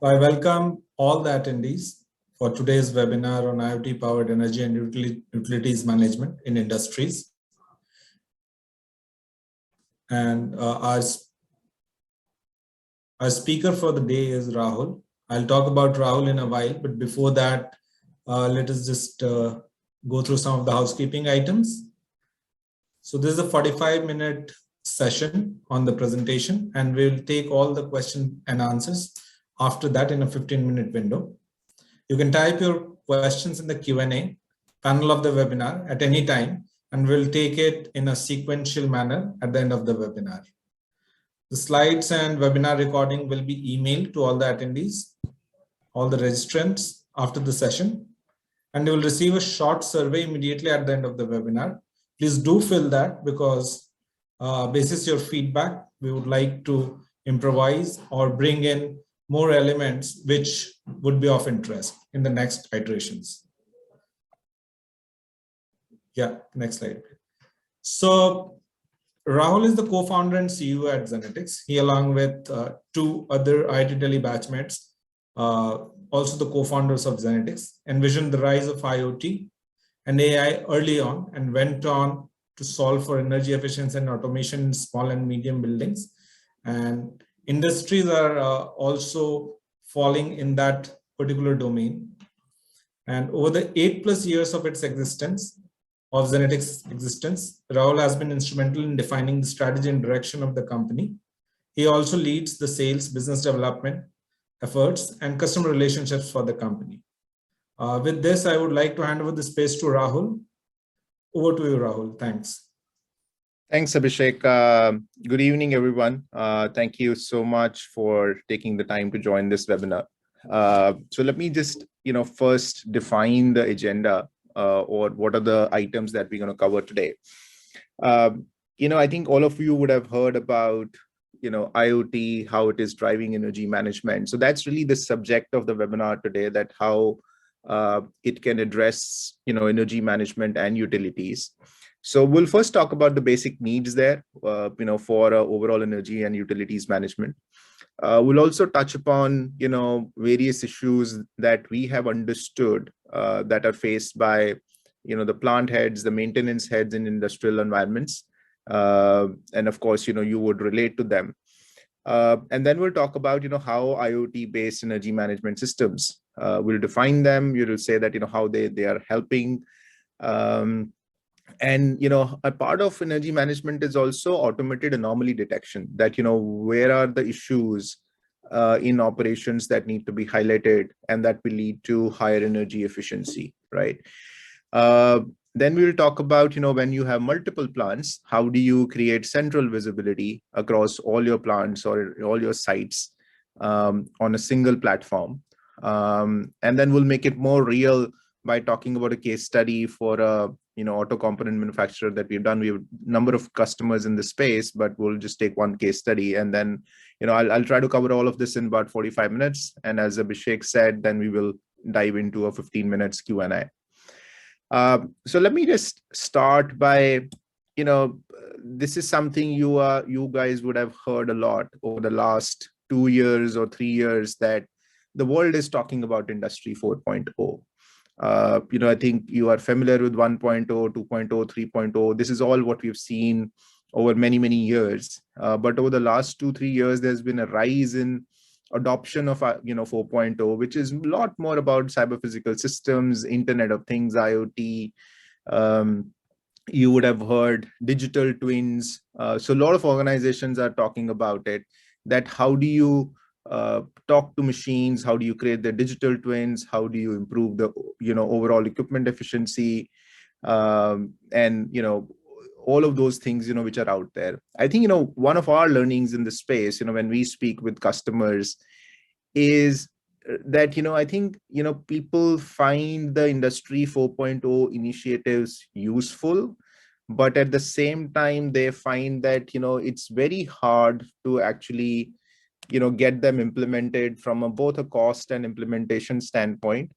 I welcome all the attendees for today's webinar on IoT-powered energy and utilities management in industries. And our speaker for the day is Rahul. I'll talk about Rahul in a while, but before that, let us just go through some of the housekeeping items. So this is a 45-minute session on the presentation, and we'll take all the questions and answers after that in a 15-minute window. You can type your questions in the Q&A panel of the webinar at any time, and we'll take it in a sequential manner at the end of the webinar. The slides and webinar recording will be emailed to all the attendees, all the registrants after the session, and you will receive a short survey immediately at the end of the webinar. Please do fill that because basis your feedback, we would like to improvise or bring in more elements which would be of interest in the next iterations. Yeah, next slide. So Rahul is the co-founder and CEO at Zenatix. He, along with two other IIT Delhi batchmates, also the co-founders of Zenatix, envisioned the rise of IoT and AI early on and went on to solve for energy efficiency and automation in small and medium buildings. And industries are also falling in that particular domain. And over the 8+ years of its existence, of Zenatix existence, Rahul has been instrumental in defining the strategy and direction of the company. He also leads the sales, business development efforts, and customer relationships for the company. With this, I would like to hand over the space to Rahul. Over to you, Rahul. Thanks. Thanks, Abhishek. Good evening, everyone. Thank you so much for taking the time to join this webinar. So let me just, first define the agenda or what are the items that we're going to cover today. I think all of you would have heard about, IoT, how it is driving energy management. So that's really the subject of the webinar today, that how it can address, energy management and utilities. So we'll first talk about the basic needs there, for overall energy and utilities management. We'll also touch upon, various issues that we have understood that are faced by, the plant heads, the maintenance heads in industrial environments. And of course, you would relate to them. And then we'll talk about, how IoT-based energy management systems, we'll define them. You will say that, how they are helping. And, a part of energy management is also automated anomaly detection, that, where are the issues in operations that need to be highlighted and that will lead to higher energy efficiency, right? Then we'll talk about, when you have multiple plants, how do you create central visibility across all your plants or all your sites on a single platform? And then we'll make it more real by talking about a case study for a auto component manufacturer that we've done. We have a number of customers in the space, but we'll just take one case study. And then, I'll try to cover all of this in about 45 minutes. And as Abhishek said, then we will dive into a 15 minutes Q&A. So let me just start by, this is something you guys would have heard a lot over the last 2 years or 3 years, that the world is talking about Industry 4.0. I think you are familiar with 1.0, 2.0, 3.0. This is all what we've seen over many, many years. But over the last 2-3 years, there's been a rise in adoption of 4.0, which is a lot more about cyber physical systems, Internet of Things, IoT. You would have heard digital twins. So a lot of organizations are talking about it, that how do you talk to machines, how do you create the digital twins, how do you improve the overall equipment efficiency, and all of those things which are out there. I think one of our learnings in the space when we speak with customers is that I think people find the Industry 4.0 initiatives useful, but at the same time they find that it's very hard to actually get them implemented from both a cost and implementation standpoint,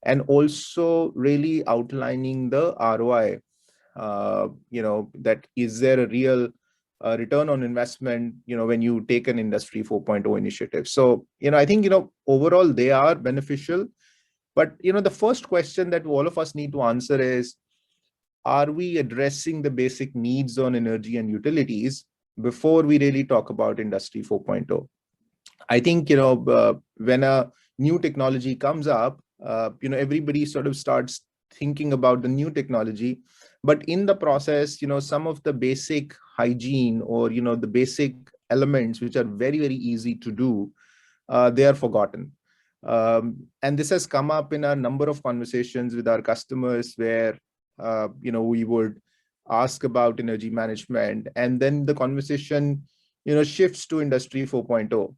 and also really outlining the ROI, that is there a real return on investment, when you take an Industry 4.0 initiative. So, I think, overall they are beneficial. But, the first question that all of us need to answer is, are we addressing the basic needs on energy and utilities before we really talk about Industry 4.0? I think, when a new technology comes up, everybody sort of starts thinking about the new technology. But in the process, some of the basic hygiene or, the basic elements, which are very, very easy to do, they are forgotten. And this has come up in a number of conversations with our customers where, we would ask about energy management, and then the conversation, shifts to Industry 4.0.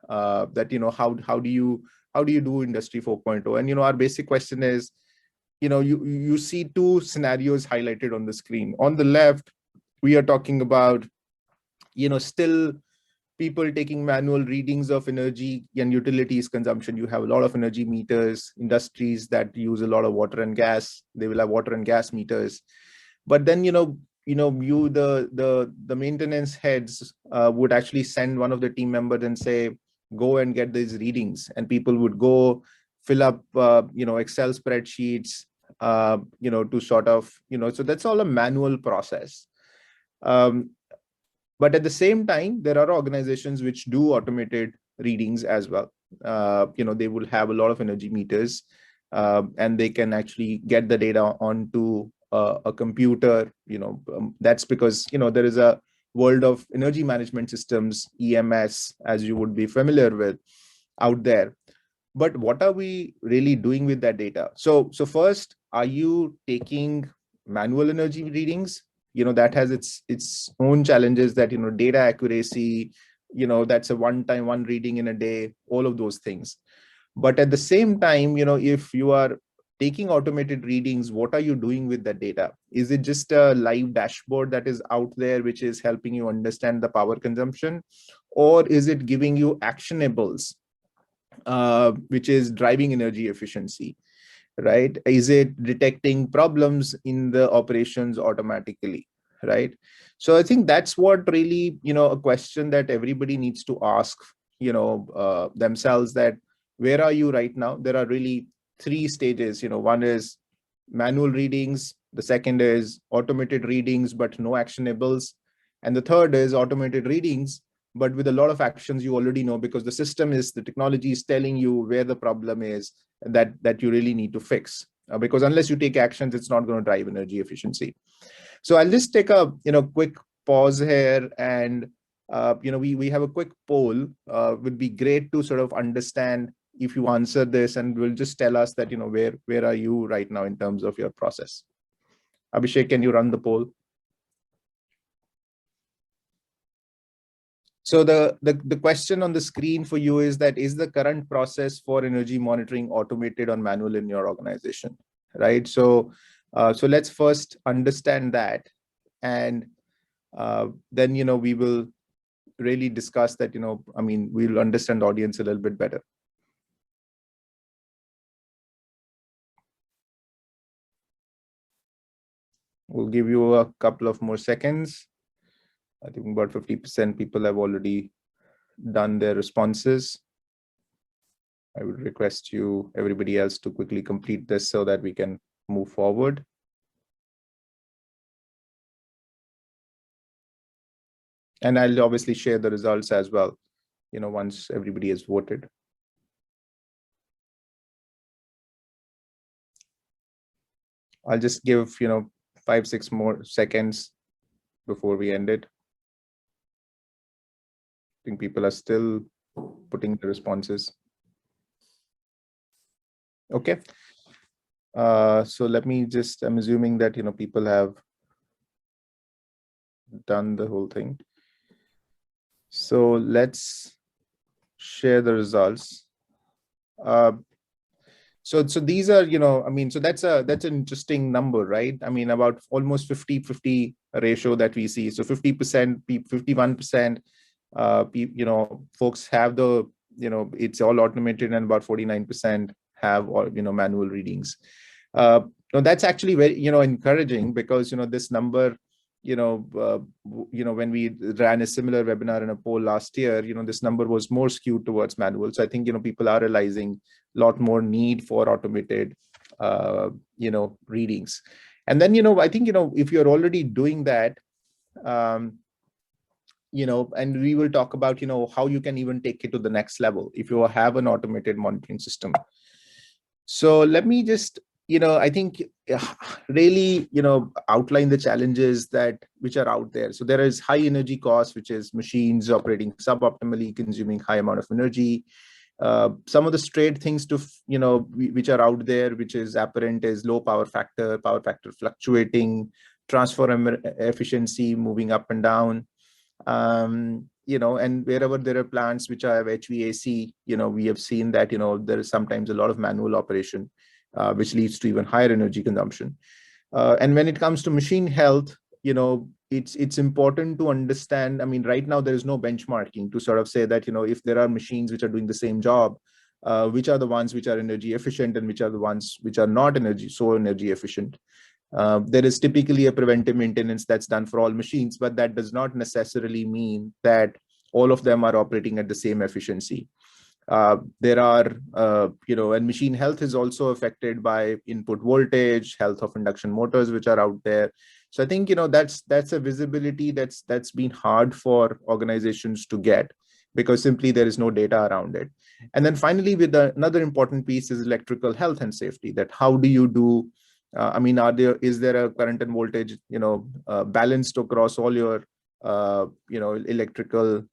That, how do you do Industry 4.0? And, our basic question is, you see two scenarios highlighted on the screen. On the left, we are talking about, still people taking manual readings of energy and utilities consumption. You have a lot of energy meters, industries that use a lot of water and gas. They will have water and gas meters. But then, the maintenance heads would actually send one of the team members and say, go and get these readings. And people would go fill up, Excel spreadsheets, to sort of, so that's all a manual process. But at the same time, there are organizations which do automated readings as well. They will have a lot of energy meters, and they can actually get the data onto a computer. That's because, there is a world of energy management systems, EMS, as you would be familiar with out there. But what are we really doing with that data? So first, are you taking manual energy readings? That has its own challenges, that, data accuracy, that's a one reading in a day, all of those things. But at the same time, if you are taking automated readings, what are you doing with that data? Is it just a live dashboard that is out there, which is helping you understand the power consumption? Or is it giving you actionables, which is driving energy efficiency? Right? Is it detecting problems in the operations automatically? Right? So I think that's what really, a question that everybody needs to ask, themselves, that where are you right now? There are really three stages. One is manual readings. The second is automated readings, but no actionables. And the third is automated readings, but with a lot of actions you already know, because the technology is telling you where the problem is that you really need to fix. Because unless you take actions, it's not going to drive energy efficiency. So I'll just take a quick pause here, and we have a quick poll. Would be great to sort of understand if you answer this, and will just tell us that where are you right now in terms of your process. Abhishek, can you run the poll? So the question on the screen for you is that, is the current process for energy monitoring automated or manual in your organization? Right. So let's first understand that, and then we will really discuss that. We'll understand the audience a little bit better. We'll give you a couple of more seconds. I think about 50% people have already done their responses. I would request everybody else, to quickly complete this so that we can move forward. And I'll obviously share the results as well, once everybody has voted. I'll just give, 5-6 more seconds before we end it. I think people are still putting the responses. Okay. So let me just, I'm assuming that, people have done the whole thing. So let's share the results. So these are, so that's an interesting number, right? About almost 50-50 ratio that we see. So 50%, 51%, folks have the, it's all automated, and about 49% have all, manual readings. Now that's actually very, encouraging, because, this number when we ran a similar webinar in a poll last year, this number was more skewed towards manual. So I think, people are realizing a lot more need for automated, readings. And then, I think, if you're already doing that, and we will talk about, how you can even take it to the next level if you have an automated monitoring system. So let me just, I think really, outline the challenges which are out there. So there is high energy cost, which is machines operating suboptimally, consuming high amount of energy. Some of the straight things to, which are out there, which is apparent, is low power factor fluctuating, transformer efficiency moving up and down. And wherever there are plants which have HVAC, we have seen that, there is sometimes a lot of manual operation, which leads to even higher energy consumption. And when it comes to machine health, it's important to understand. I mean, right now there is no benchmarking to sort of say that, if there are machines which are doing the same job, which are the ones which are energy efficient and which are the ones which are not energy efficient. There is typically a preventive maintenance that's done for all machines, but that does not necessarily mean that all of them are operating at the same efficiency. There are, and machine health is also affected by input voltage, health of induction motors, which are out there. So I think, that's a visibility that's been hard for organizations to get, because simply there is no data around it. And then finally, with another important piece is electrical health and safety. That how do you do? I mean, is there a current and voltage, balanced across all your, electrical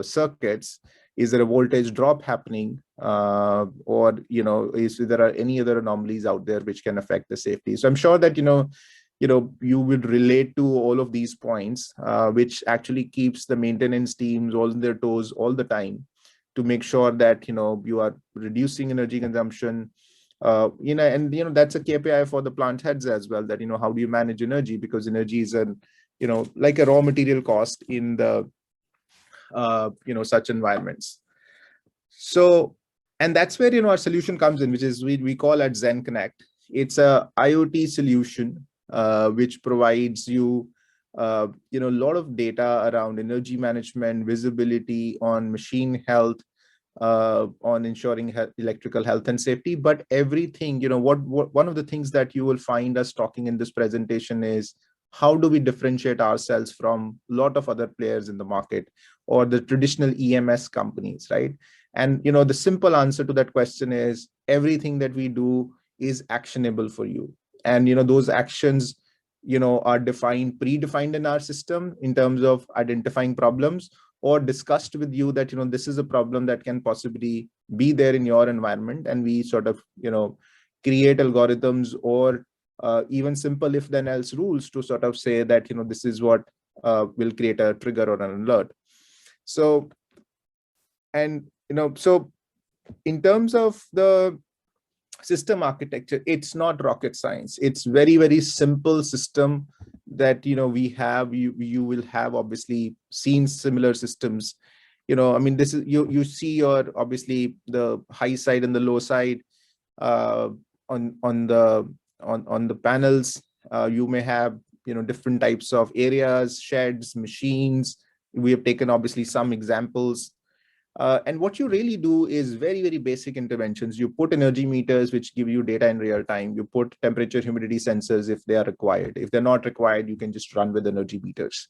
circuits? Is there a voltage drop happening, or is there are any other anomalies out there which can affect the safety? So I'm sure that you would relate to all of these points, which actually keeps the maintenance teams on their toes all the time to make sure that you are reducing energy consumption. And that's a KPI for the plant heads as well. That how do you manage energy, because energy is like a raw material cost in the such environments. So, and that's where our solution comes in, which is we call it Zen Connect. It's a IoT solution which provides you a lot of data around energy management, visibility on machine health, on ensuring electrical health and safety. But everything, one of the things that you will find us talking in this presentation is, how do we differentiate ourselves from a lot of other players in the market or the traditional EMS companies, right? And the simple answer to that question is, everything that we do is actionable for you. And those actions are predefined in our system in terms of identifying problems, or discussed with you that this is a problem that can possibly be there in your environment, and we sort of create algorithms or even simple if then else rules to sort of say that this is what will create a trigger or an alert. So, and so in terms of the system architecture, it's not rocket science. It's very, very simple system that we have. You will have obviously seen similar systems. I mean, this is you see your obviously the high side and the low side on the panels. You may have different types of areas, sheds, machines. We have taken obviously some examples. And what you really do is very, very basic interventions. You put energy meters, which give you data in real time. You put temperature, humidity sensors if they are required. If they're not required, you can just run with energy meters.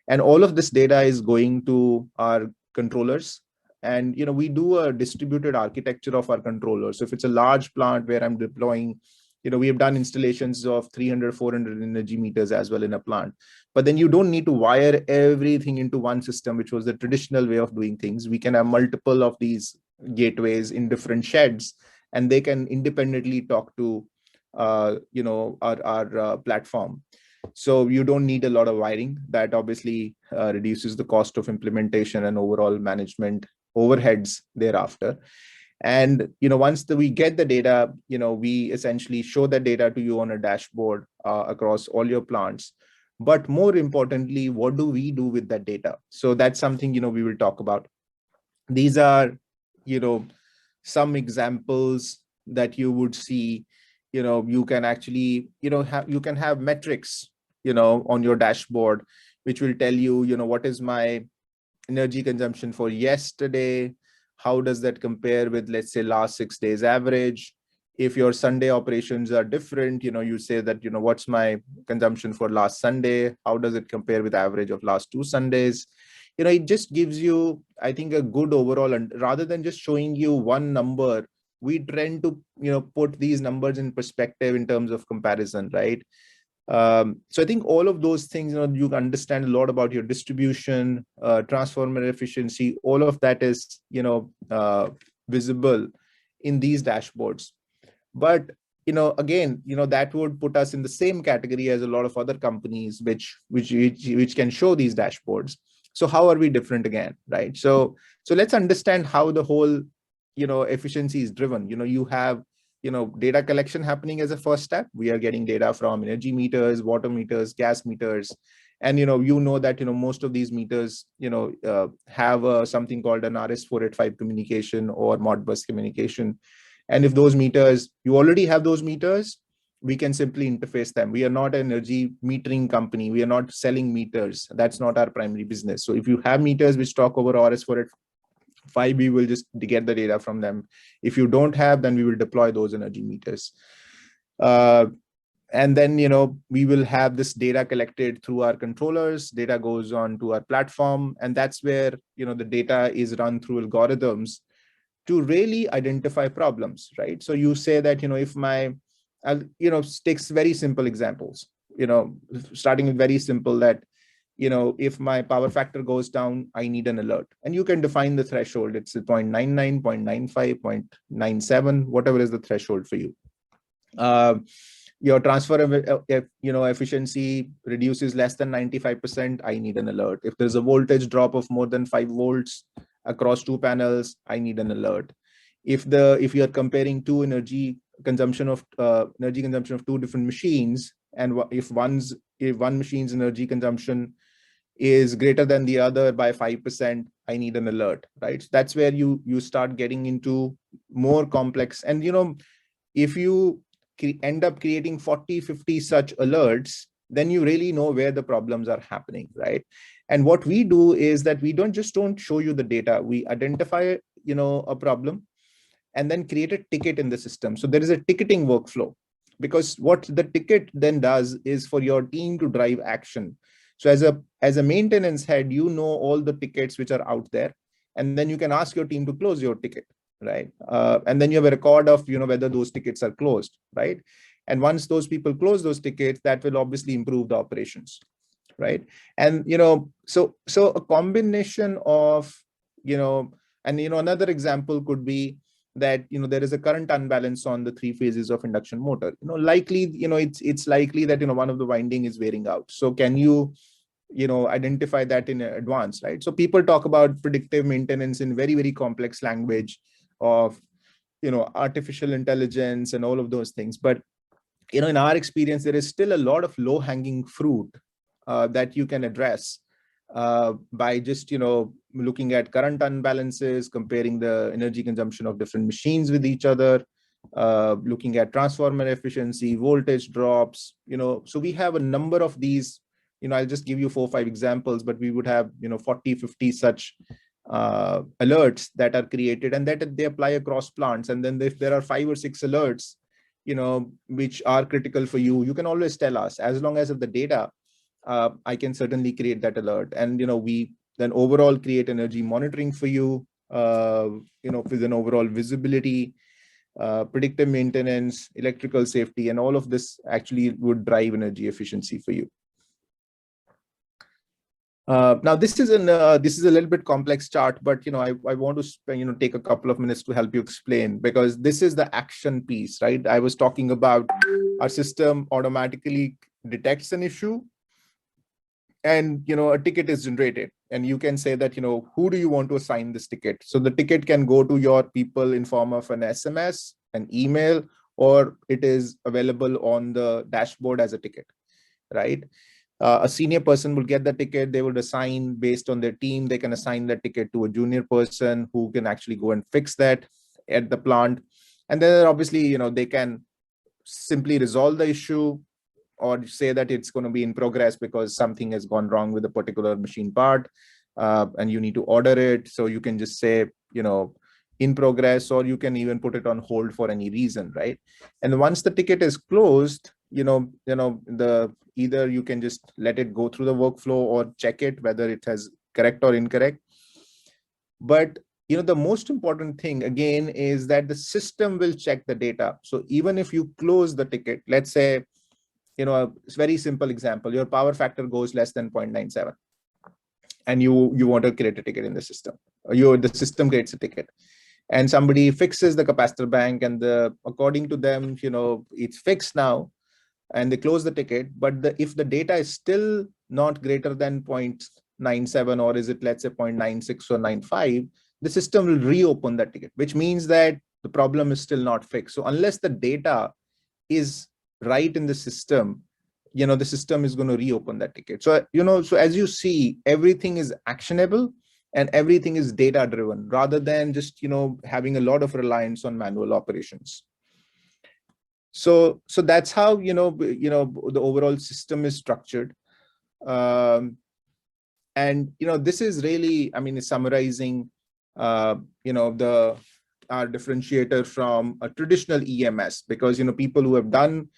And all of this data is going to our controllers. And we do a distributed architecture of our controllers. So if it's a large plant where I'm deploying, we have done installations of 300, 400 energy meters as well in a plant. But then you don't need to wire everything into one system, which was the traditional way of doing things. We can have multiple of these gateways in different sheds, and they can independently talk to our platform. So you don't need a lot of wiring. That obviously reduces the cost of implementation and overall management overheads thereafter. And once we get the data, we essentially show that data to you on a dashboard across all your plants. But more importantly, what do we do with that data? So that's something we will talk about. These are some examples that you would see. You can actually you can have metrics on your dashboard, which will tell you, what is my energy consumption for yesterday? How does that compare with, let's say, last 6 days average? If your Sunday operations are different, you say that, what's my consumption for last Sunday? How does it compare with average of last 2 Sundays? It just gives you, I think, a good overall, and rather than just showing you one number, we tend to, put these numbers in perspective in terms of comparison, right? So I think all of those things, you understand a lot about your distribution, transformer efficiency, all of that is, visible in these dashboards. But, again, that would put us in the same category as a lot of other companies, which can show these dashboards. So how are we different again, right? So let's understand how the whole, efficiency is driven. You have, data collection happening as a first step. We are getting data from energy meters, water meters, gas meters. And, that, most of these meters, have something called an RS-485 communication or Modbus communication. And if those meters, you already have those meters, we can simply interface them. We are not an energy metering company. We are not selling meters. That's not our primary business. So if you have meters which talk over RS-485, we will just get the data from them. If you don't have, then we will deploy those energy meters. And then, we will have this data collected through our controllers. Data goes on to our platform. And that's where, the data is run through algorithms to really identify problems, right? So you say that, if takes very simple examples, starting with very simple that, if my power factor goes down, I need an alert. And you can define the threshold. It's 0.99, 0.95, 0.97, whatever is the threshold for you. Your transfer, efficiency reduces less than 95%, I need an alert. If there's a voltage drop of more than 5 volts across 2 panels, I need an alert. If you are comparing energy consumption of 2 different machines, and if one machine's energy consumption is greater than the other by 5%, I need an alert, right? So that's where you start getting into more complex. And, if you end up creating 40, 50 such alerts, then you really know where the problems are happening, right? And what we do is that we don't show you the data. We identify, a problem and then create a ticket in the system. So there is a ticketing workflow, because what the ticket then does is for your team to drive action. So as a maintenance head, all the tickets which are out there, and then you can ask your team to close your ticket, right? And then you have a record of, whether those tickets are closed, right? And once those people close those tickets, that will obviously improve the operations, right? And, so a combination of, and, another example could be that, there is a current unbalance on the 3 phases of induction motor. Likely, it's likely that, one of the winding is wearing out. So can you, identify that in advance, right? So people talk about predictive maintenance in very, very complex language of, artificial intelligence and all of those things. But, in our experience, there is still a lot of low-hanging fruit that you can address by just, looking at current unbalances, comparing the energy consumption of different machines with each other, looking at transformer efficiency, voltage drops, so we have a number of these, I'll just give you 4 or 5 examples, but we would have, 40, 50 such alerts that are created, and that they apply across plants. And then if there are 5 or 6 alerts, which are critical for you, you can always tell us. As long as of the data, I can certainly create that alert. And, we then overall create energy monitoring for you, with an overall visibility, predictive maintenance, electrical safety, and all of this actually would drive energy efficiency for you. Now this is a little bit complex chart, but I want to take a couple of minutes to help you explain, because this is the action piece, right? I was talking about our system automatically detects an issue, and a ticket is generated, and you can say that who do you want to assign this ticket. So the ticket can go to your people in form of an SMS, an email, or it is available on the dashboard as a ticket, right? A senior person will get the ticket. They would assign based on their team. They can assign the ticket to a junior person who can actually go and fix that at the plant. And then obviously, they can simply resolve the issue or say that it's going to be in progress because something has gone wrong with a particular machine part, and you need to order it. So you can just say, in progress, or you can even put it on hold for any reason, right? And once the ticket is closed, either you can just let it go through the workflow or check it whether it has correct or incorrect. But the most important thing again is that the system will check the data. So even if you close the ticket, let's say, a very simple example, your power factor goes less than 0.97, and you want to create a ticket in the system. The system creates a ticket, and somebody fixes the capacitor bank, and according to them, it's fixed now, and they close the ticket. But if the data is still not greater than 0.97, or is it, let's say, 0.96 or 95, the system will reopen that ticket, which means that the problem is still not fixed. So unless the data is right in the system, the system is going to reopen that ticket. So, so as you see, everything is actionable and everything is data driven, rather than just, having a lot of reliance on manual operations. So that's how, the overall system is structured. And, this is really, summarizing, our differentiator from a traditional EMS, because, people who have done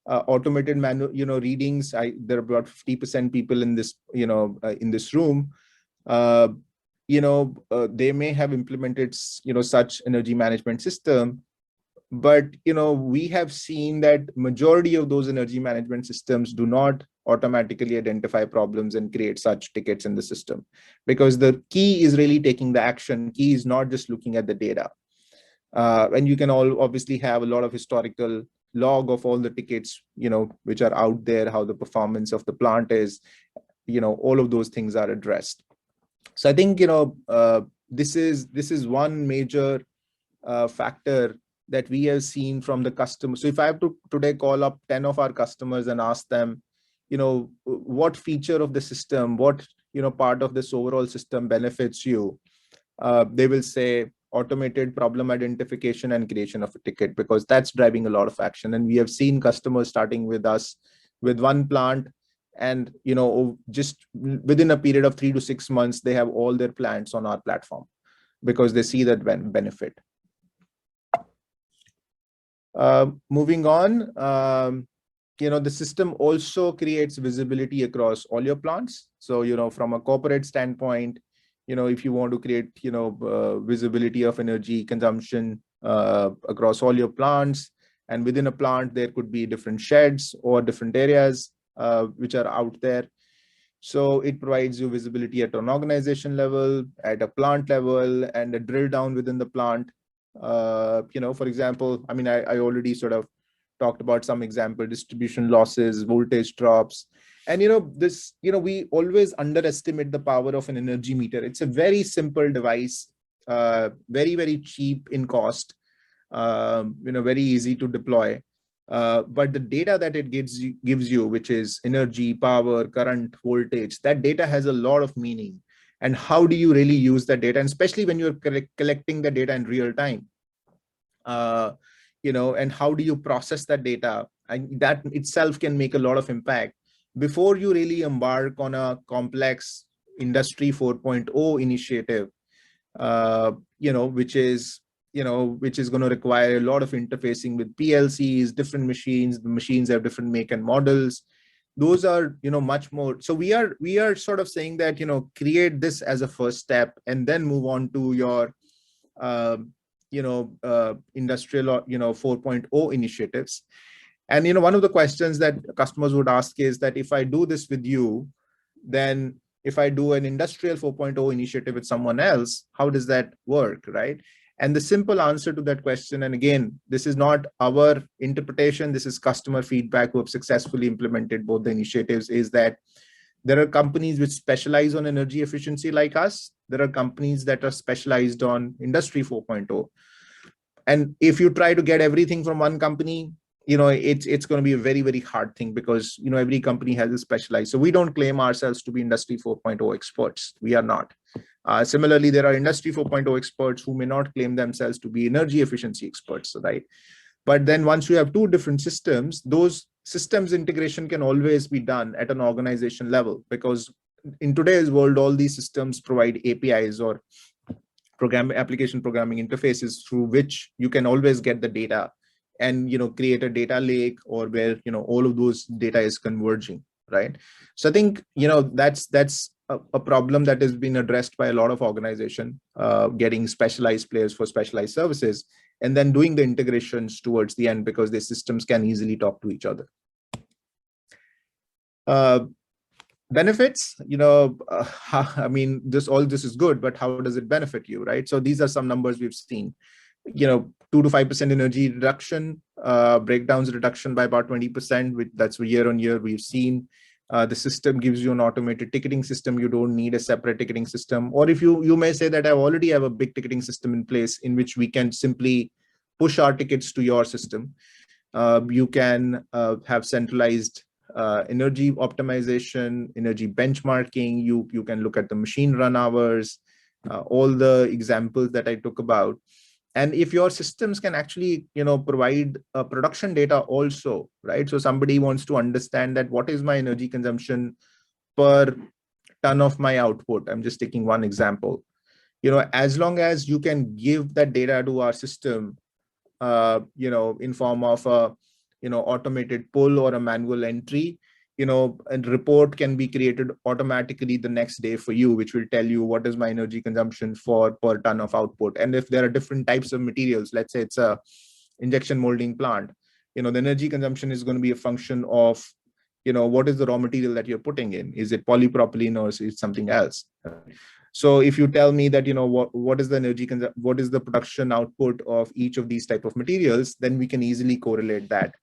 automated manual, readings, there are about 50% people in this, in this room, they may have implemented, such energy management system. But, we have seen that majority of those energy management systems do not automatically identify problems and create such tickets in the system, because the key is really taking the action. Key is not just looking at the data. And you can obviously have a lot of historical log of all the tickets, which are out there, how the performance of the plant is, all of those things are addressed. So I think, this is one major factor that we have seen from the customer. So if I have to today call up 10 of our customers and ask them, what feature of the system, what, part of this overall system benefits you, they will say automated problem identification and creation of a ticket, because that's driving a lot of action. And we have seen customers starting with us with one plant, and, just within a period of 3 to 6 months, they have all their plants on our platform because they see that benefit. Moving on, the system also creates visibility across all your plants. So, from a corporate standpoint, if you want to create, visibility of energy consumption across all your plants, and within a plant, there could be different sheds or different areas which are out there. So it provides you visibility at an organization level, at a plant level, and a drill down within the plant. For example, I already sort of talked about some example: distribution losses, voltage drops. And, we always underestimate the power of an energy meter. It's a very simple device, very, very cheap in cost, very easy to deploy. But the data that it gives you, which is energy, power, current, voltage, that data has a lot of meaning. And how do you really use that data? And especially when you're collecting the data in real time, and how do you process that data? And that itself can make a lot of impact before you really embark on a complex Industry 4.0 initiative, which is going to require a lot of interfacing with PLCs, different machines. The machines have different make and models. Those are, much more. So we are sort of saying that, create this as a first step, and then move on to your, industrial, 4.0 initiatives. And, one of the questions that customers would ask is that if I do this with you, then if I do an industrial 4.0 initiative with someone else, how does that work, right? And the simple answer to that question, and again, this is not our interpretation, this is customer feedback who have successfully implemented both the initiatives, is that there are companies which specialize on energy efficiency like us. There are companies that are specialized on Industry 4.0. And if you try to get everything from one company, it's going to be a very, very hard thing, because, every company has a specialized. So we don't claim ourselves to be Industry 4.0 experts. We are not. Similarly, there are Industry 4.0 experts who may not claim themselves to be energy efficiency experts, right? But then once you have two different systems, those systems integration can always be done at an organization level, because in today's world, all these systems provide APIs or application programming interfaces through which you can always get the data and create a data lake, or where all of those data is converging, right? So I think that's a problem that has been addressed by a lot of organization, getting specialized players for specialized services, and then doing the integrations towards the end, because the systems can easily talk to each other. Benefits, I mean, all this is good, but how does it benefit you, right? So these are some numbers we've seen. 2 to 5% energy reduction, breakdowns reduction by about 20%, which that's year on year we've seen. The system gives you an automated ticketing system. You don't need a separate ticketing system. Or if you may say that I already have a big ticketing system in place in which we can simply push our tickets to your system. You can have centralized energy optimization, energy benchmarking. You can look at the machine run hours, all the examples that I talk about. And if your systems can actually, provide production data also, right? So somebody wants to understand that what is my energy consumption per ton of my output. I'm just taking one example. As long as you can give that data to our system, in form of a, automated pull or a manual entry, a report can be created automatically the next day for you, which will tell you what is my energy consumption for per ton of output. And if there are different types of materials, let's say it's a injection molding plant, the energy consumption is going to be a function of, what is the raw material that you're putting in? Is it polypropylene or is it something else? So if you tell me that, what is the energy, what is the production output of each of these type of materials, then we can easily correlate that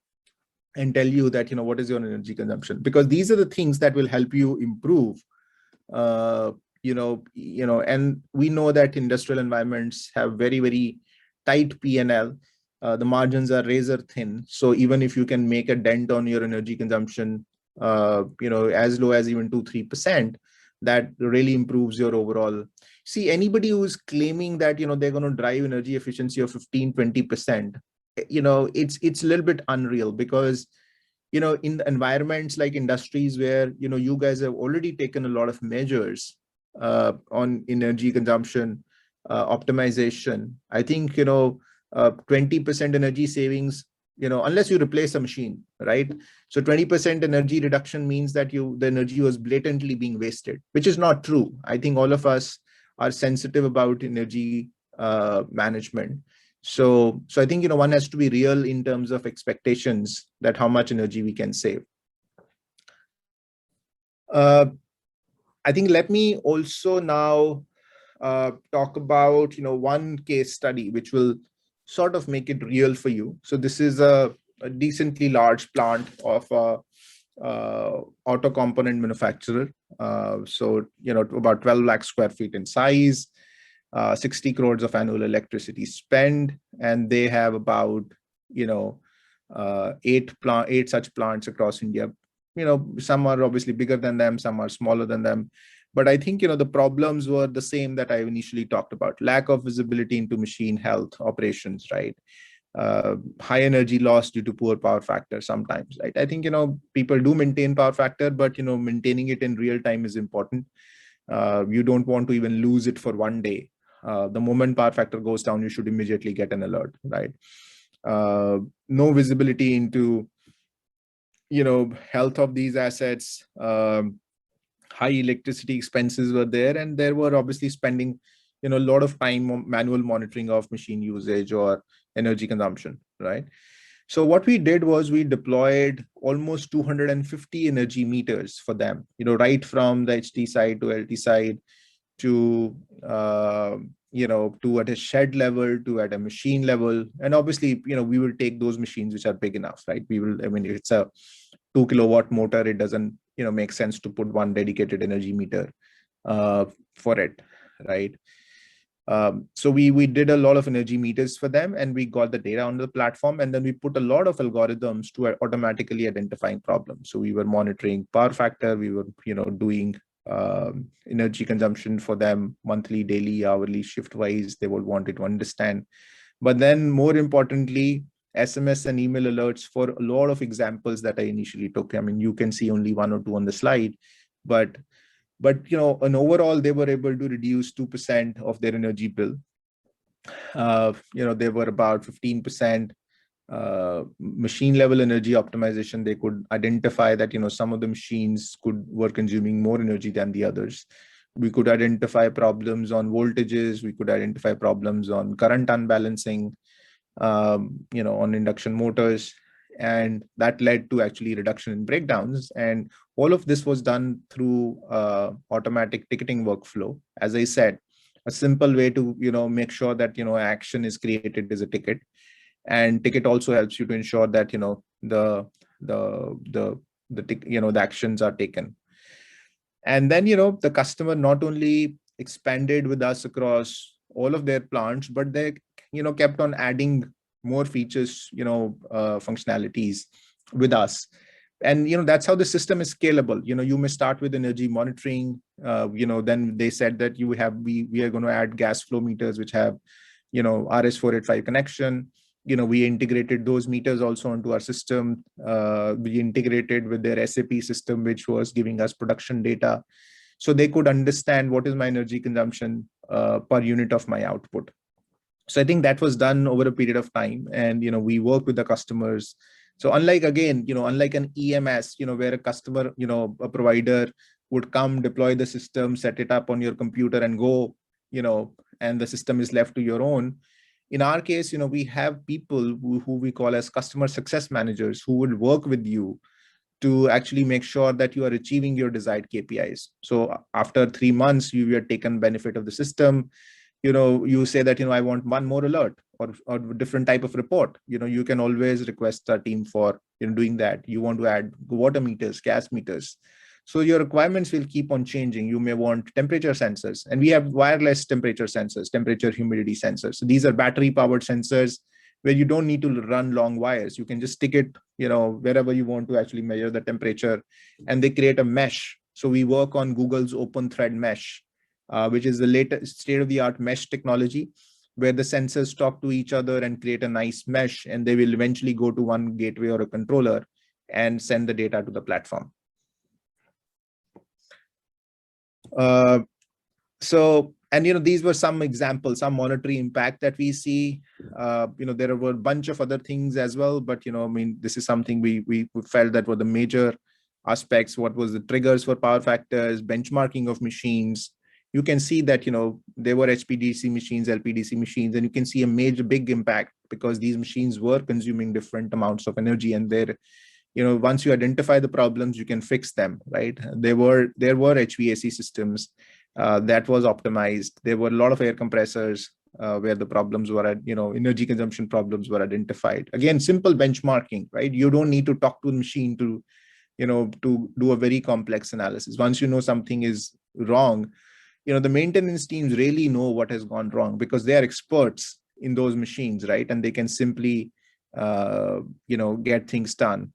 and tell you that, what is your energy consumption, because these are the things that will help you improve. And we know that industrial environments have very, very tight P&L. The margins are razor thin. So even if you can make a dent on your energy consumption, as low as even 2-3%, that really improves your overall. See, anybody who's claiming that, they're going to drive energy efficiency of 15-20%, it's a little bit unreal, because in the environments like industries where you guys have already taken a lot of measures on energy consumption optimization. I think 20% energy savings, unless you replace a machine, right? So 20% energy reduction means that the energy was blatantly being wasted, which is not true. I think all of us are sensitive about energy management. So I think, one has to be real in terms of expectations that how much energy we can save. I think let me also now talk about, one case study, which will sort of make it real for you. So this is a decently large plant of auto component manufacturer. So, about 12 lakh square feet in size, 60 crores of annual electricity spend, and they have about, 8 such plants across India. Some are obviously bigger than them, some are smaller than them. But I think, the problems were the same that I initially talked about: lack of visibility into machine health operations, right? High energy loss due to poor power factor sometimes, right? I think, people do maintain power factor, but, maintaining it in real time is important. You don't want to even lose it for one day. The moment power factor goes down, you should immediately get an alert, right? No visibility into, health of these assets. High electricity expenses were there, and there were obviously spending, a lot of time on manual monitoring of machine usage or energy consumption, right? So what we did was we deployed almost 250 energy meters for them, right from the HT side to LT side to, to at a shed level, to at a machine level. And obviously, we will take those machines which are big enough, right? We will, if it's a 2 kilowatt motor, it doesn't, make sense to put one dedicated energy meter for it, right? So we did a lot of energy meters for them, and we got the data on the platform, and then we put a lot of algorithms to automatically identifying problems. So we were monitoring power factor, we were doing energy consumption for them monthly, daily, hourly, shift wise. They would want it to understand. But then more importantly, SMS and email alerts for a lot of examples that I initially took. I mean, you can see only 1 or 2 on the slide, but and overall, they were able to reduce 2% of their energy bill. They were about 15% machine level energy optimization. They could identify that, some of the machines were consuming more energy than the others. We could identify problems on voltages. We could identify problems on current unbalancing, on induction motors. And that led to actually reduction in breakdowns. And all of this was done through automatic ticketing workflow. As I said, a simple way to, make sure that, action is created is a ticket. And ticket also helps you to ensure that, the actions are taken. And then, the customer not only expanded with us across all of their plants, but they, kept on adding more features, functionalities with us. And, that's how the system is scalable. You may start with energy monitoring, then they said that we are going to add gas flow meters, which have, RS485 connection. We integrated those meters also into our system. We integrated with their SAP system, which was giving us production data. So they could understand what is my energy consumption per unit of my output. So I think that was done over a period of time. And, we work with the customers. So unlike an EMS, where a customer, a provider would come, deploy the system, set it up on your computer and go, and the system is left to your own. In our case, we have people who we call as customer success managers who would work with you to actually make sure that you are achieving your desired KPIs. So after 3 months, you have taken benefit of the system. You say that, I want one more alert or different type of report. You can always request our team for doing that. You want to add water meters, gas meters. So your requirements will keep on changing. You may want temperature sensors, and we have wireless temperature sensors, temperature humidity sensors. So these are battery powered sensors where you don't need to run long wires. You can just stick it, wherever you want to actually measure the temperature, and they create a mesh. So we work on Google's open thread mesh, which is the latest state-of-the-art mesh technology, where the sensors talk to each other and create a nice mesh, and they will eventually go to one gateway or a controller and send the data to the platform. These were some examples, some monetary impact that we see. There were a bunch of other things as well, but this is something we felt that were the major aspects. What was the triggers for power factors, benchmarking of machines. You can see that there were HPDC machines, LPDC machines, and you can see a big impact because these machines were consuming different amounts of energy, and they're once you identify the problems, you can fix them, right? There were HVAC systems that was optimized. There were a lot of air compressors where the problems were, energy consumption problems were identified. Again, simple benchmarking, right? You don't need to talk to the machine to do a very complex analysis. Once you know something is wrong, the maintenance teams really know what has gone wrong because they are experts in those machines, right? And they can simply, get things done.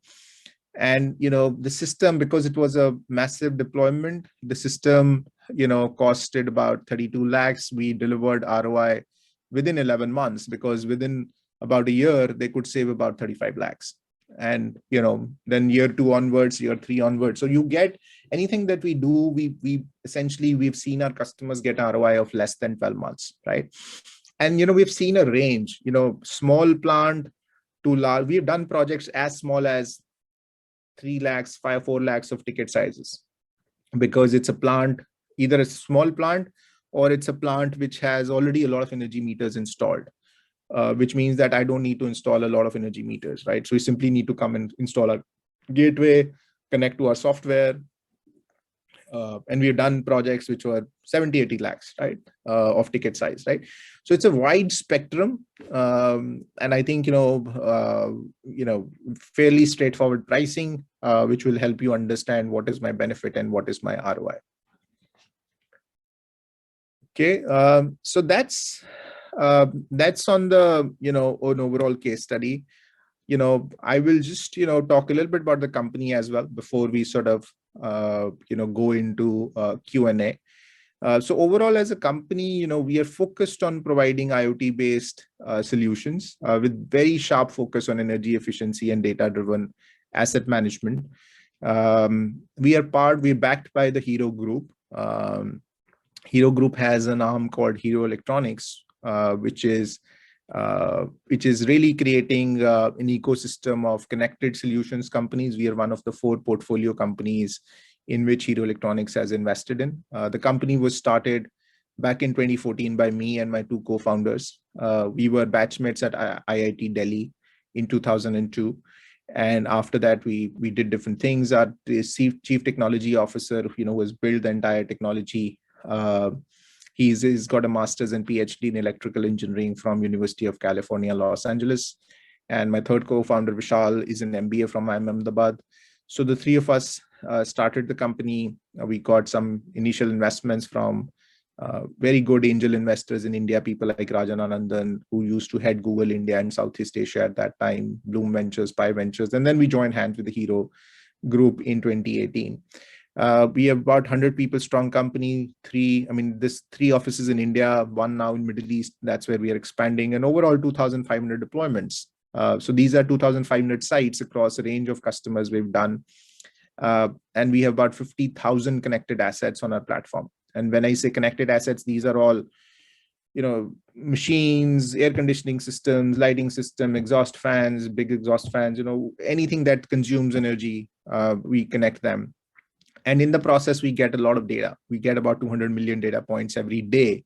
And, the system, because it was a massive deployment, the system, costed about 32 lakhs. We delivered ROI within 11 months because within about a year, they could save about 35 lakhs. And, then year 2 onwards, year 3 onwards. So you get anything that we do, we've seen our customers get ROI of less than 12 months, right? And, we've seen a range, small plant to large. We've done projects as small as 3 lakhs, 4 lakhs of ticket sizes, because it's a plant, either a small plant or it's a plant which has already a lot of energy meters installed, which means that I don't need to install a lot of energy meters, right? So we simply need to come and install a gateway, connect to our software. And we've done projects which were 70, 80 lakhs, right, of ticket size, right? So it's a wide spectrum. And I think, fairly straightforward pricing, which will help you understand what is my benefit and what is my ROI. Okay, so that's on the, an overall case study. I will just, talk a little bit about the company as well before we sort of, go into Q&A. So overall, as a company, we are focused on providing IoT-based solutions with very sharp focus on energy efficiency and data-driven asset management. We're backed by the Hero Group. Hero Group has an arm called Hero Electronics, which is really creating an ecosystem of connected solutions companies. We are one of the 4 portfolio companies in which Hero Electronics has invested in. The company was started back in 2014 by me and my 2 co-founders. We were batchmates at IIT Delhi in 2002. And after that, we did different things. Our chief technology officer, who has built the entire technology. He's got a master's and PhD in electrical engineering from University of California, Los Angeles. And my third co-founder, Vishal, is an MBA from IIM Ahmedabad. So the 3 of us started the company. We got some initial investments from very good angel investors in India, people like Rajan Anandan, who used to head Google India and Southeast Asia at that time, Bloom Ventures, Pi Ventures. And then we joined hands with the Hero Group in 2018. We have about 100 people strong company, 3 offices in India, 1 now in Middle East. That's where we are expanding, and overall 2,500 deployments. So these are 2,500 sites across a range of customers we've done. And we have about 50,000 connected assets on our platform. And when I say connected assets, these are all, machines, air conditioning systems, lighting system, exhaust fans, big exhaust fans, anything that consumes energy, we connect them. And in the process, we get a lot of data. We get about 200 million data points every day,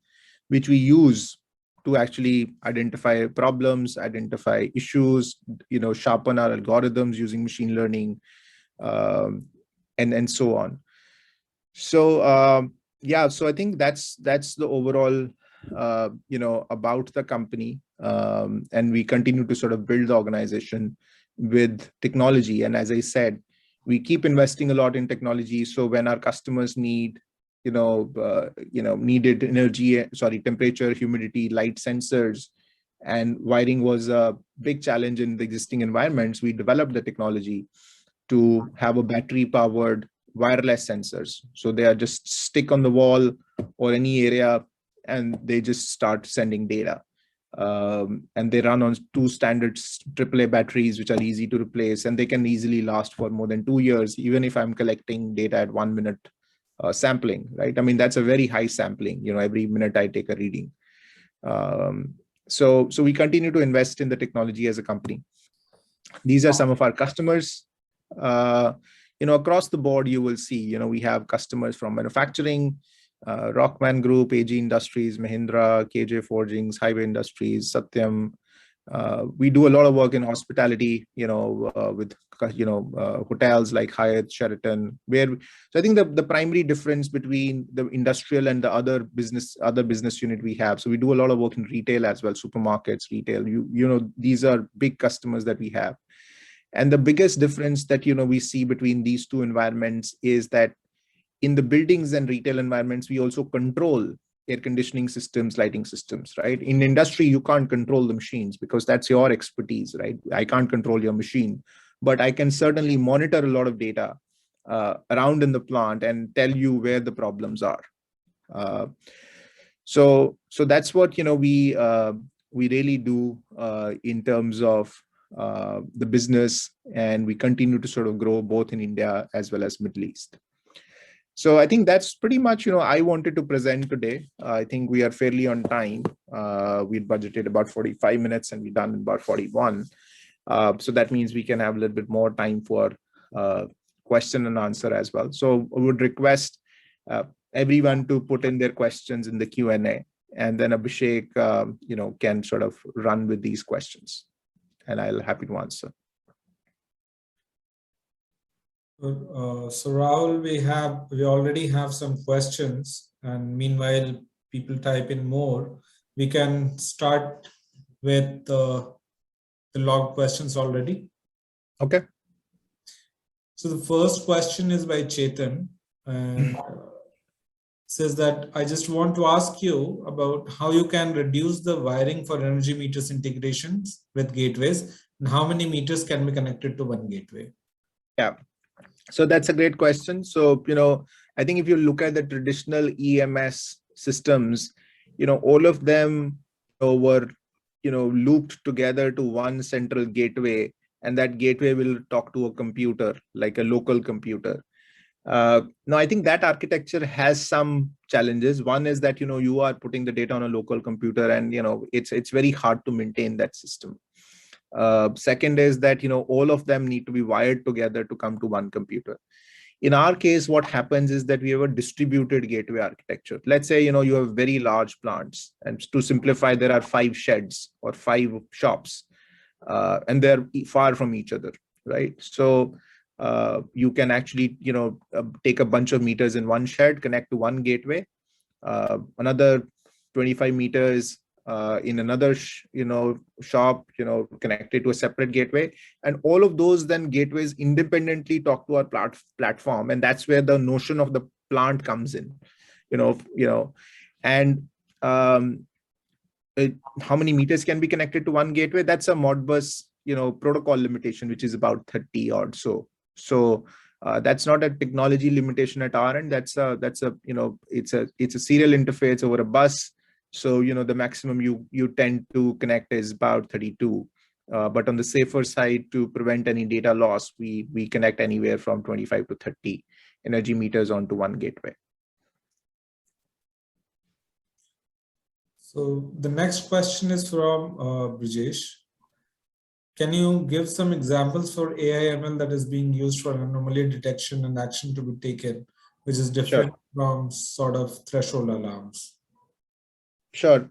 which we use to actually identify problems, identify issues, sharpen our algorithms using machine learning, and so on. So so I think that's the overall about the company, and we continue to sort of build the organization with technology. And as I said, we keep investing a lot in technology. So when our customers need needed temperature, humidity, light sensors, and wiring was a big challenge in the existing environments, we developed the technology to have a battery powered wireless sensors. So they are just stick on the wall or any area, and they just start sending data. And they run on 2 standard AAA batteries, which are easy to replace, and they can easily last for more than 2 years, even if I'm collecting data at 1 minute sampling, right? I mean, that's a very high sampling, every minute I take a reading. So we continue to invest in the technology as a company. These are some of our customers. Across the board, you will see, we have customers from manufacturing, Rockman Group, AG Industries, Mahindra, KJ Forgings, Highway Industries, Satyam. We do a lot of work in hospitality, with hotels like Hyatt, Sheraton. So I think the primary difference between the industrial and the other business unit we have. So we do a lot of work in retail as well, supermarkets, retail. These are big customers that we have. And the biggest difference that we see between these 2 environments is that in the buildings and retail environments, we also control air conditioning systems, lighting systems, right? In industry, you can't control the machines because that's your expertise, right? I can't control your machine, but I can certainly monitor a lot of data around in the plant and tell you where the problems are. So that's what we really do in terms of the business, and we continue to sort of grow both in India as well as Middle East. So I think that's pretty much, I wanted to present today. I think we are fairly on time. We budgeted about 45 minutes and we're done in about 41. So that means we can have a little bit more time for question and answer as well. So I would request everyone to put in their questions in the Q&A, and then Abhishek, can sort of run with these questions, and I'll happy to answer. So Rahul, we already have some questions, and meanwhile people type in more. We can start with the log questions already. Okay. So the first question is by Chetan, and says that I just want to ask you about how you can reduce the wiring for energy meters integrations with gateways, and how many meters can be connected to one gateway? Yeah. So that's a great question. So, I think if you look at the traditional EMS systems, all of them were, looped together to one central gateway, and that gateway will talk to a computer, like a local computer. Now, I think that architecture has some challenges. One is that, you are putting the data on a local computer, and, it's very hard to maintain that system. Second is that, all of them need to be wired together to come to one computer. In our case, what happens is that we have a distributed gateway architecture. Let's say, you have very large plants, and to simplify, there are 5 sheds or 5 shops, and they're far from each other, right? So you can actually, take a bunch of meters in one shed, connect to one gateway, another 25 meters in another, shop, connected to a separate gateway. And all of those then gateways independently talk to our platform. And that's where the notion of the plant comes in, and how many meters can be connected to one gateway? That's a Modbus, protocol limitation, which is about 30 or so. So that's not a technology limitation at our end. That's a it's a serial interface over a bus. So, the maximum you tend to connect is about 32. But on the safer side, to prevent any data loss, we connect anywhere from 25 to 30 energy meters onto one gateway. So the next question is from Brijesh. Can you give some examples for AI ML that is being used for anomaly detection and action to be taken, which is different from sort of threshold alarms? Sure.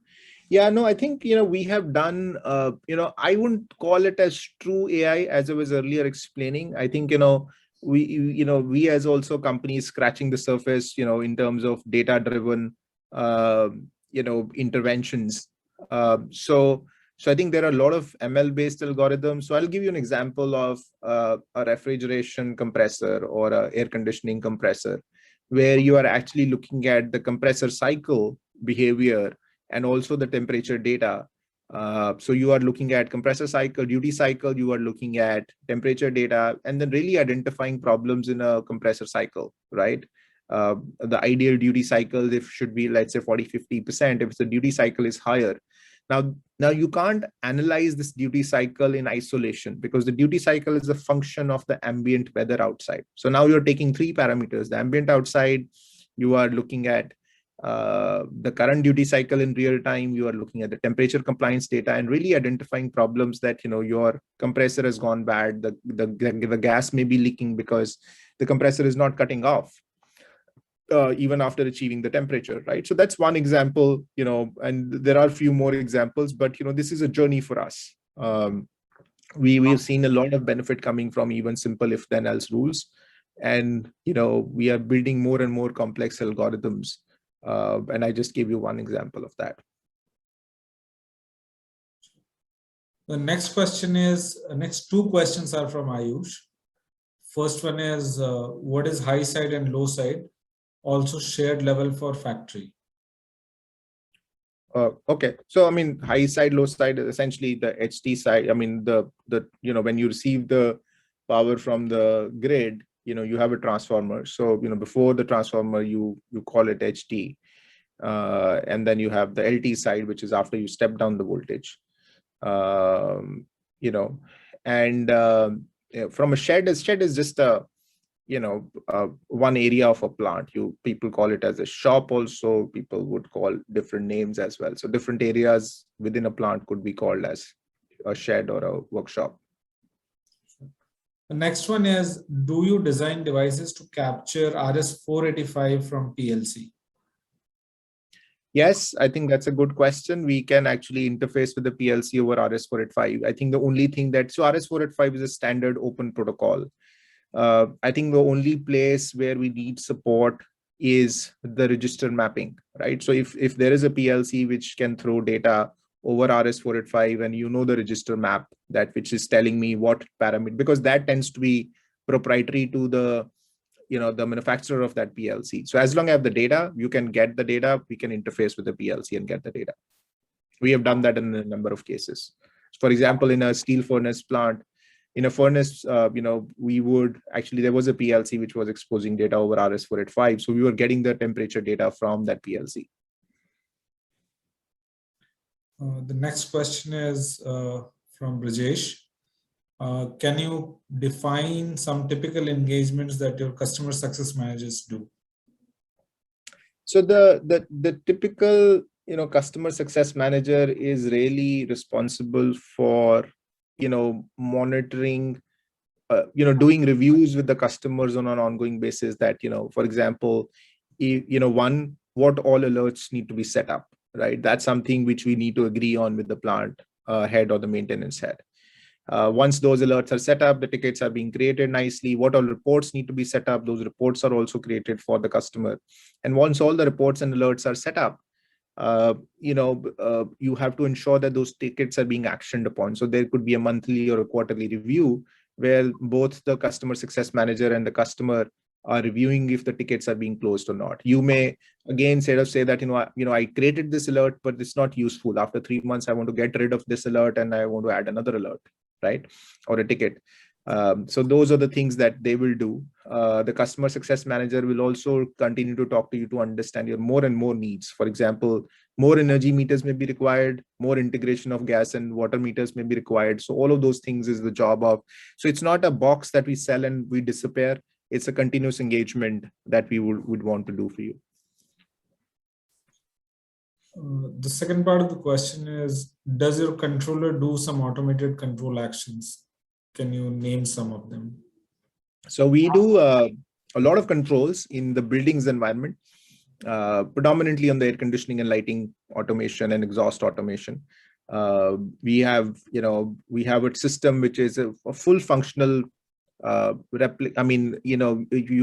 Yeah, no, I think, we have done, I wouldn't call it as true AI, as I was earlier explaining. I think, we as also companies scratching the surface, in terms of data-driven, interventions. So I think there are a lot of ML-based algorithms. So I'll give you an example of a refrigeration compressor or an air conditioning compressor, where you are actually looking at the compressor cycle behavior and also the temperature data. So you are looking at compressor cycle, duty cycle, you are looking at temperature data, and then really identifying problems in a compressor cycle, right? The ideal duty cycle should be, let's say, 40-50%. If the duty cycle is higher, now you can't analyze this duty cycle in isolation, because the duty cycle is a function of the ambient weather outside. So now you're taking 3 parameters: the ambient outside, you are looking at the current duty cycle in real time, you are looking at the temperature compliance data, and really identifying problems that, your compressor has gone bad, the gas may be leaking because the compressor is not cutting off even after achieving the temperature, right? So that's one example, and there are a few more examples, but this is a journey for us. We've seen a lot of benefit coming from even simple if then else rules, and we are building more and more complex algorithms. And I just gave you one example of that. The next question is, next 2 questions are from Ayush. First one is, what is high side and low side? Also shared level for factory. Okay, so I mean, high side, low side is essentially the HT side. I mean, the when you receive the power from the grid, you have a transformer. So before the transformer, you call it HT, and then you have the LT side, which is after you step down the voltage. And from a shed is just a one area of a plant. People call it as a shop also. People would call different names as well. So different areas within a plant could be called as a shed or a workshop. The next one is, do you design devices to capture RS-485 from PLC? Yes, I think that's a good question. We can actually interface with the PLC over RS-485. I think the only thing so RS-485 is a standard open protocol. I think the only place where we need support is the register mapping, right? So if there is a PLC which can throw data over RS-485 and the register map, which is telling me what parameter, because that tends to be proprietary to the manufacturer of that PLC. So as long as I have the data, you can get the data, we can interface with the PLC and get the data. We have done that in a number of cases. For example, in a steel furnace plant, in a furnace, we would actually, there was a PLC which was exposing data over RS485. So we were getting the temperature data from that PLC. The next question is from Brajesh. Can you define some typical engagements that your customer success managers do? So the typical customer success manager is really responsible for monitoring, doing reviews with the customers on an ongoing basis. That for example, one, what all alerts need to be set up, right? That's something which we need to agree on with the plant head or the maintenance head. Once those alerts are set up, the tickets are being created nicely. What all reports need to be set up, those reports are also created for the customer. And once all the reports and alerts are set up, you have to ensure that those tickets are being actioned upon. So there could be a monthly or a quarterly review where both the customer success manager and the customer are reviewing if the tickets are being closed or not. You may again say that I created this alert, but it's not useful. After 3 months, I want to get rid of this alert and I want to add another alert, right? Or a ticket. So those are the things that they will do. The customer success manager will also continue to talk to you to understand your more and more needs. For example, more energy meters may be required, more integration of gas and water meters may be required. So all of those things is the job of, so it's not a box that we sell and we disappear. It's a continuous engagement that we would want to do for you. The second part of the question is, does your controller do some automated control actions? Can you name some of them? So we do a lot of controls in the buildings environment, predominantly on the air conditioning and lighting automation and exhaust automation. We have a system which is a full functional you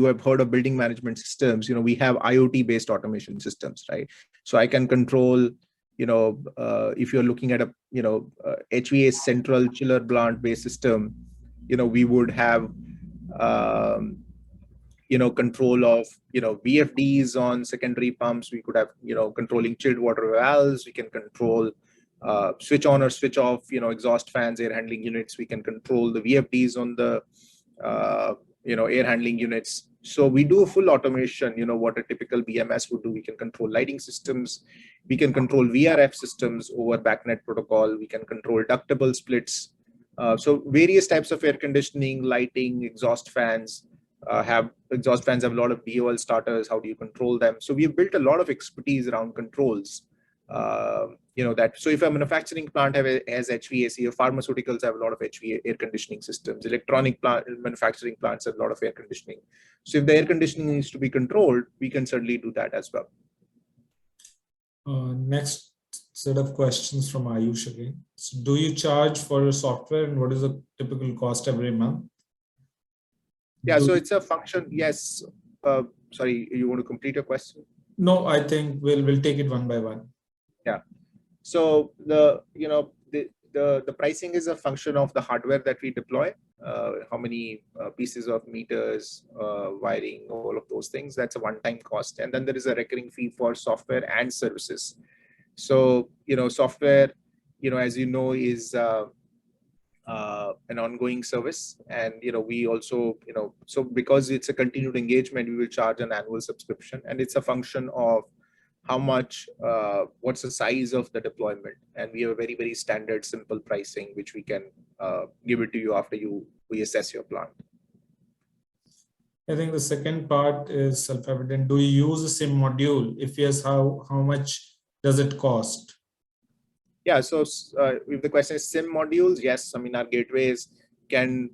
have heard of building management systems. We have IoT based automation systems, right? So I can control, if you're looking at a HVA central chiller plant based system, we would have control of VFDs on secondary pumps. We could have controlling chilled water valves. We can control switch on or switch off exhaust fans, air handling units. We can control the VFDs on the air handling units. So we do a full automation, what a typical BMS would do. We can control lighting systems. We can control VRF systems over backnet protocol. We can control ductable splits. So various types of air conditioning, lighting, exhaust fans have a lot of DOL starters. How do you control them? So we've built a lot of expertise around controls. So if a manufacturing plant has HVAC, or pharmaceuticals have a lot of HVA air conditioning systems, electronic manufacturing plants have a lot of air conditioning. So if the air conditioning needs to be controlled, we can certainly do that as well. Next set of questions from Ayush again. So do you charge for your software, and what is the typical cost every month? Yeah, so it's a function. Yes. Sorry, you want to complete your question? No, I think we'll take it one by one. Yeah. So the pricing is a function of the hardware that we deploy, how many pieces of meters, wiring, all of those things. That's a one-time cost. And then there is a recurring fee for software and services. So, software, as you know, is an ongoing service. And, we also, so because it's a continued engagement, we will charge an annual subscription. And it's a function of how much, what's the size of the deployment. And we have a very, very standard, simple pricing, which we can give it to you after we assess your plant. I think the second part is self-evident. Do you use a SIM module? If yes, how much does it cost? Yeah, so if the question is SIM modules, yes. I mean, our gateways can,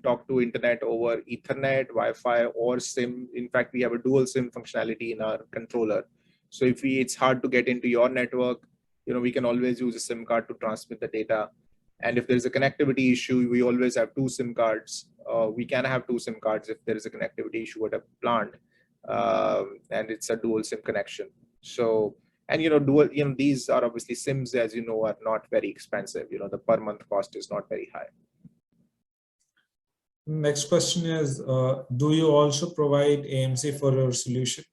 talk to internet over Ethernet, Wi-Fi, or SIM. In fact, we have a dual SIM functionality in our controller. So if it's hard to get into your network, we can always use a SIM card to transmit the data. And if there's a connectivity issue, we always have 2 SIM cards. We can have 2 SIM cards if there is a connectivity issue at a plant, and it's a dual SIM connection. So, and these are obviously SIMs, as you know, are not very expensive. The per month cost is not very high. Next question is, do you also provide AMC for your solution?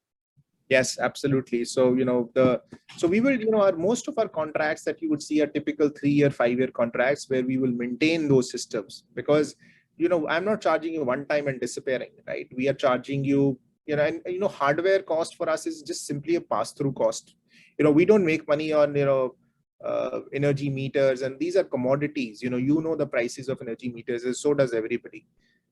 Yes, absolutely. So, we will, most of our contracts that you would see are typical 3-year, 5-year contracts where we will maintain those systems because, I'm not charging you one time and disappearing, right? We are charging you, hardware cost for us is just simply a pass-through cost. We don't make money on, energy meters, and these are commodities. The prices of energy meters, and so does everybody.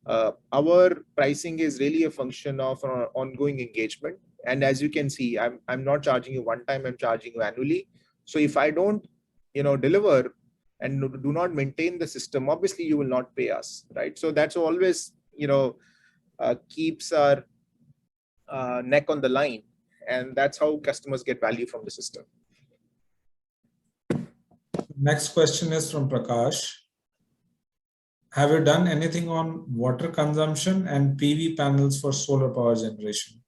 Our pricing is really a function of ongoing engagement. And as you can see, I'm not charging you one time, I'm charging you annually. So if I don't, deliver and do not maintain the system, obviously you will not pay us, right? So that's always, keeps our neck on the line. And that's how customers get value from the system. Next question is from Prakash. Have you done anything on water consumption and PV panels for solar power generation?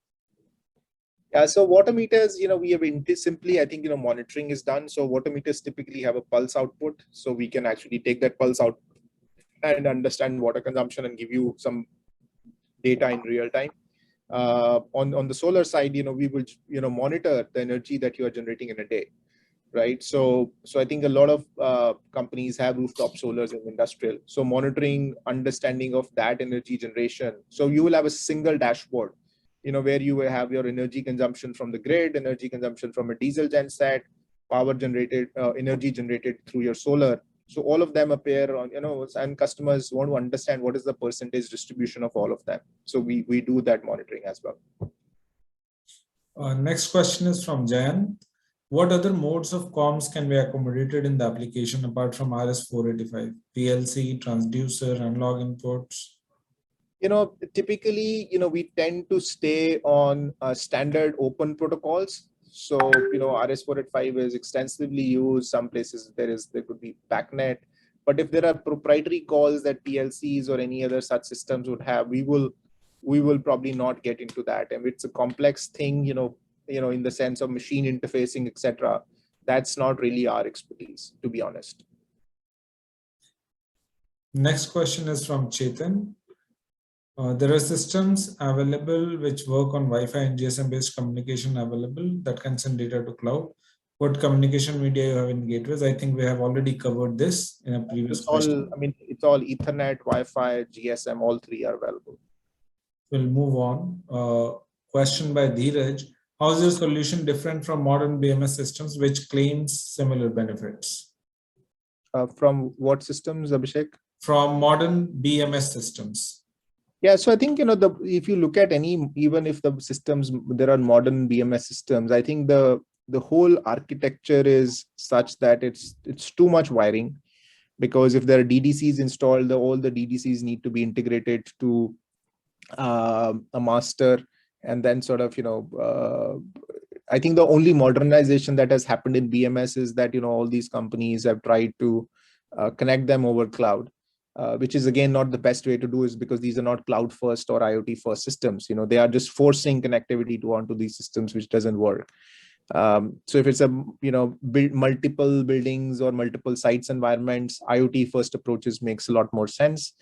Yeah, so water meters, we have simply, I think, monitoring is done. So water meters typically have a pulse output. So we can actually take that pulse out and understand water consumption and give you some data in real time. On the solar side, we will, monitor the energy that you are generating in a day, right? So I think a lot of companies have rooftop solars in industrial. So monitoring, understanding of that energy generation. So you will have a single dashboard, where you will have your energy consumption from the grid, energy consumption from a diesel genset, power generated, energy generated through your solar. So all of them appear on, and customers want to understand what is the percentage distribution of all of them. So we do that monitoring as well. Next question is from Jan. What other modes of comms can be accommodated in the application apart from RS-485? PLC, transducer, analog inputs? Typically, we tend to stay on standard open protocols. So, RS-485 is extensively used. Some places there could be backnet. But if there are proprietary calls that PLCs or any other such systems would have, we will probably not get into that. And it's a complex thing, in the sense of machine interfacing, etc. That's not really our expertise, to be honest. Next question is from Chetan. There are systems available which work on Wi-Fi and GSM-based communication available that can send data to cloud. What communication media you have in gateways? I think we have already covered this in a previous question. It's all Ethernet, Wi-Fi, GSM, all three are available. We'll move on. Question by Dheeraj. How is your solution different from modern BMS systems which claims similar benefits? From what systems, Abhishek? From modern BMS systems. Yeah, so I think, if you look at even if the systems, there are modern BMS systems, I think the whole architecture is such that it's too much wiring, because if there are DDCs installed, all the DDCs need to be integrated to a master, and then sort of, I think the only modernization that has happened in BMS is that, all these companies have tried to connect them over cloud. Which is again not the best way to do, is because these are not cloud first or IoT first systems. They are just forcing connectivity onto these systems, which doesn't work. So if it's a build multiple buildings or multiple sites environments, IoT first approaches makes a lot more sense.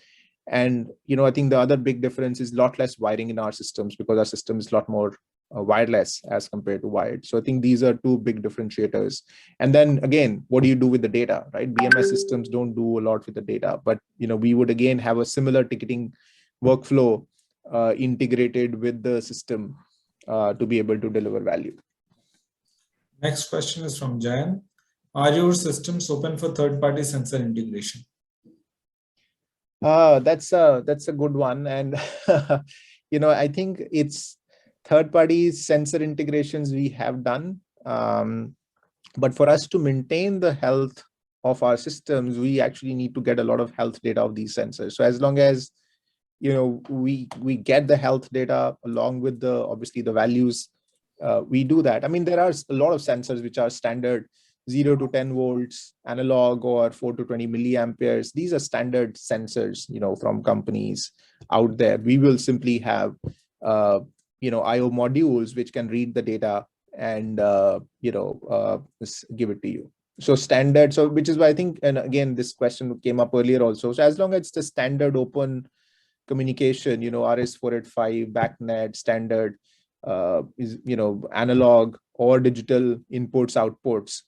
And I think the other big difference is a lot less wiring in our systems, because our system is a lot more wireless as compared to wired. So I think these are two big differentiators. And then again, what do you do with the data, right? BMS systems don't do a lot with the data, but we would again have a similar ticketing workflow integrated with the system to be able to deliver value. Next question is from Jayan. Are your systems open for third-party sensor integration? That's a good one. And I think it's third-party sensor integrations we have done. But for us to maintain the health of our systems, we actually need to get a lot of health data of these sensors. So as long as we get the health data along with obviously the values, we do that. I mean, there are a lot of sensors which are standard 0 to 10 volts analog, or 4 to 20 milliamperes. These are standard sensors, from companies out there. We will simply have IO modules which can read the data and give it to you. So standard, which is why I think, and again, this question came up earlier also. So as long as it's the standard open communication, RS-485, backnet, standard, is, analog or digital inputs, outputs,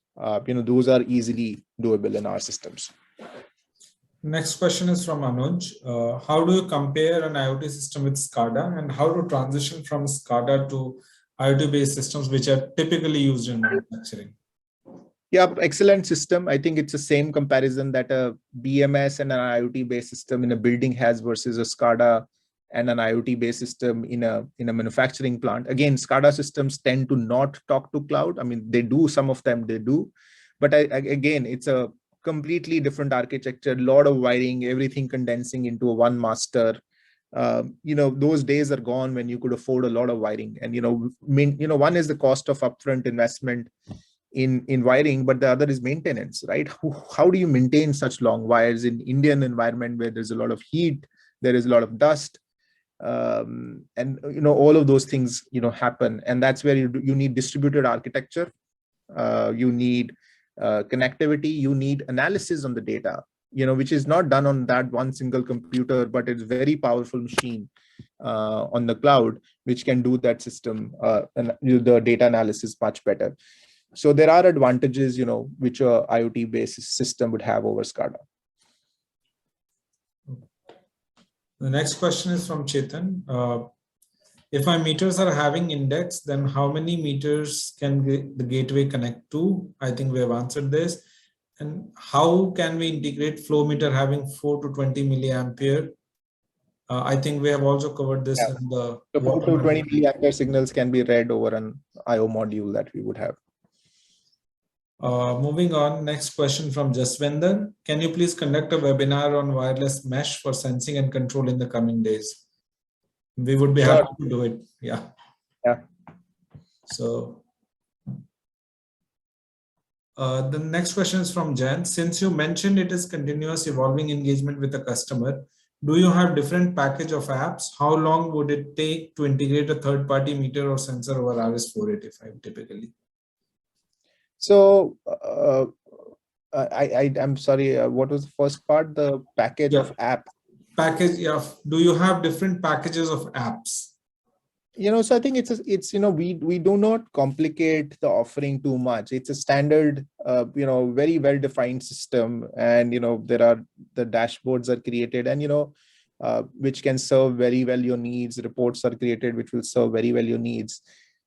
those are easily doable in our systems. Next question is from Anuj. How do you compare an IoT system with Scada, and how to transition from Scada to IoT-based systems which are typically used in manufacturing? Yeah, excellent system. I think it's the same comparison that a BMS and an IoT-based system in a building has versus a Scada and an IoT-based system in a manufacturing plant. Again, Scada systems tend to not talk to cloud. I mean, they do, some of them they do, but again, it's a completely different architecture, a lot of wiring, everything condensing into a one master. Those days are gone when you could afford a lot of wiring. And one is the cost of upfront investment in wiring, but the other is maintenance, right? How do you maintain such long wires in Indian environment where there's a lot of heat, there is a lot of dust, and all of those things happen, and that's where you need distributed architecture. You need connectivity, you need analysis on the data, which is not done on that one single computer, but it's very powerful machine on the cloud, which can do that system and the data analysis much better. So there are advantages, which a IoT-based system would have over Scada. The next question is from Chetan. If my meters are having index, then how many meters can the gateway connect to? I think we have answered this. And how can we integrate flow meter having 4 to 20 milliampere? I think we have also covered this in the... So 4 to 20 milliampere signals can be read over an IO module that we would have. Moving on, next question from Jaswinder. Can you please conduct a webinar on wireless mesh for sensing and control in the coming days? We would be happy to do it. Yeah. So the next question is from Jan. Since you mentioned it is continuous evolving engagement with the customer, do you have different package of apps? How long would it take to integrate a third-party meter or sensor over RS-485 typically? So I'm sorry, what was the first part? The package of app? Package, yeah. Do you have different packages of apps? So I think it's we do not complicate the offering too much. It's a standard, very well-defined system, and there are the dashboards are created, and which can serve very well your needs. Reports are created which will serve very well your needs.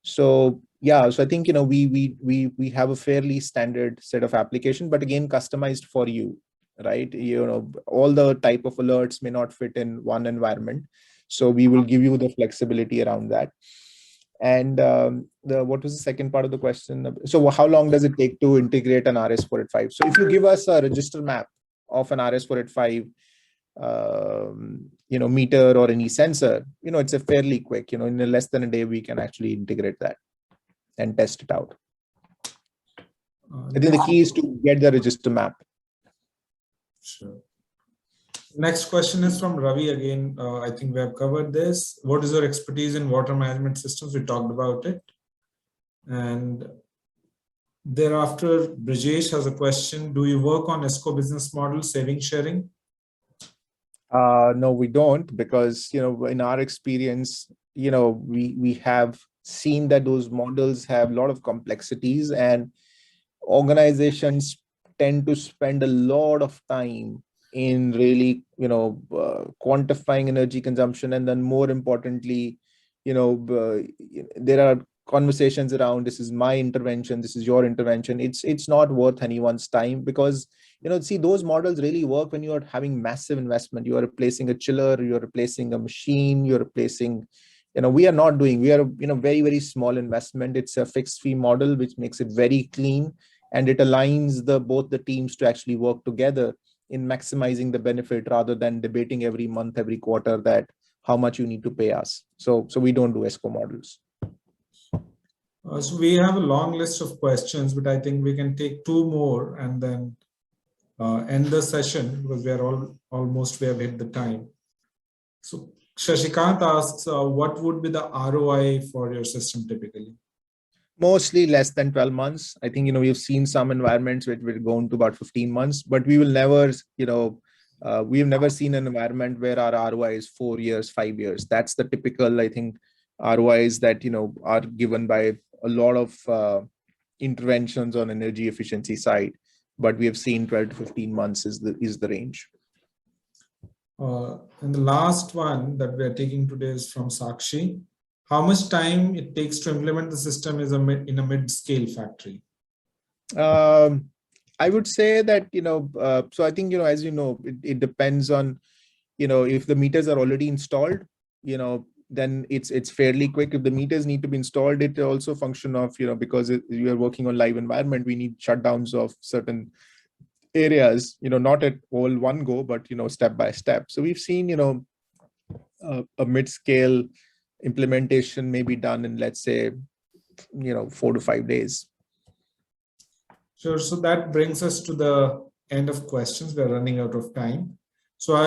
So yeah, so I think we have a fairly standard set of application, but again customized for you, right? All the type of alerts may not fit in one environment. So we will give you the flexibility around that. And what was the second part of the question? So how long does it take to integrate an RS-485? So if you give us a register map of an RS-485, meter or any sensor, it's a fairly quick, in less than a day, we can actually integrate that and test it out. I think the key is to get the register map. Sure. Next question is from Ravi again. I think we have covered this. What is your expertise in water management systems? We talked about it. And thereafter, Brijesh has a question. Do you work on ESCO business model, saving sharing? No, we don't, because, in our experience, we have seen that those models have a lot of complexities, and organizations tend to spend a lot of time in really, quantifying energy consumption. And then more importantly, there are conversations around, this is my intervention, this is your intervention. It's not worth anyone's time, because, see, those models really work when you are having massive investment. You are replacing a chiller, you're replacing a machine, you're replacing, we are not doing, we are, very, very small investment. It's a fixed fee model, which makes it very clean, and it aligns both the teams to actually work together in maximizing the benefit, rather than debating every month, every quarter, that how much you need to pay us. So we don't do ESCO models. So we have a long list of questions, but I think we can take 2 more and then end the session, because we are almost, we have hit the time. So Shashikant asks, what would be the ROI for your system typically? Mostly less than 12 months. I think, we've seen some environments which will go into about 15 months, but we will never, we've never seen an environment where our ROI is 4 years, 5 years. That's the typical, I think, ROIs that, are given by a lot of interventions on energy efficiency side, but we have seen 12 to 15 months is the range. And the last one that we are taking today is from Sakshi. How much time it takes to implement the system in a mid-scale factory? I would say that, so I think, as it depends on, if the meters are already installed, then it's fairly quick. If the meters need to be installed, it also function of, because you are working on live environment, we need shutdowns of certain areas, not at all one go, but, step by step. So we've seen, a mid-scale implementation may be done in, let's say, 4 to 5 days. Sure. So that brings us to the end of questions. We're running out of time. So I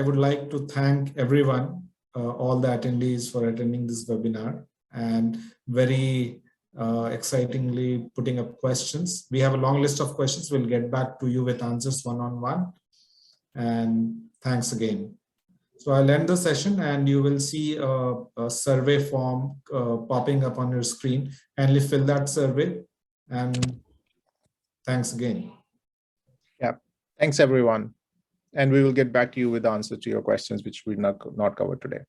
would like to thank everyone, all the attendees for attending this webinar and very excitingly putting up questions. We have a long list of questions. We'll get back to you with answers one-on-one. And thanks again. So I'll end the session and you will see a survey form popping up on your screen. Kindly fill that survey and thanks again. Yeah, thanks everyone. And we will get back to you with the answers to your questions, which we not covered today.